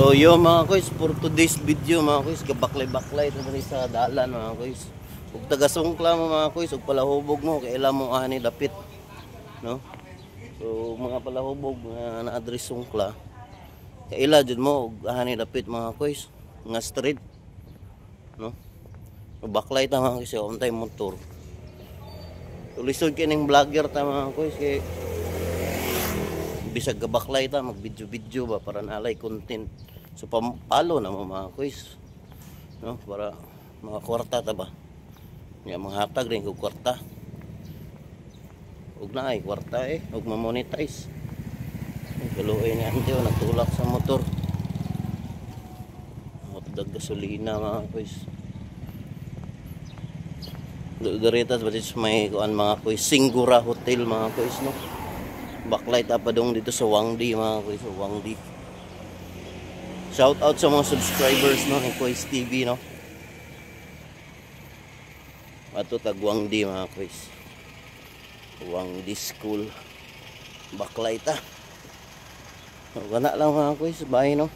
So yo mga kuys, for today's video mga kuys, gabaklay-baklay ito sa dalan mga kuys. Ug taga-sungkla mo mga kuys, ug palahubog mo kay ila mo ani dapit, no? So mga palahubog nga na-address sungkla, kay ila jud mo ug ani dapit mga kuys, nga street, no? Baklay ta mga kuys, untay motor. Tulisod kining vlogger ta mga kuys kay bisag gabaklay ta, mag-video-video ba para nalay content. So palo na mo mga kuys, no, para mga kwarta ta ba. Ya mga hatag rin kog kwarta. Ug naay kwarta ug ma-monetize. Kaluoy ni anjo nagtulak sa motor. Matdag gasolina mga kuys. Doritas ba may kuan mga kuys, Singura Hotel mga kuys, no. Backlight apadong dito sa Wangdi mga kuys, sa Wangdi. Shout out sa mga subscribers no ni Kuys TV, no. Ato tag Wangdi mga kuys. Wangdi School. Backlight wala lang mga kuys, bye no.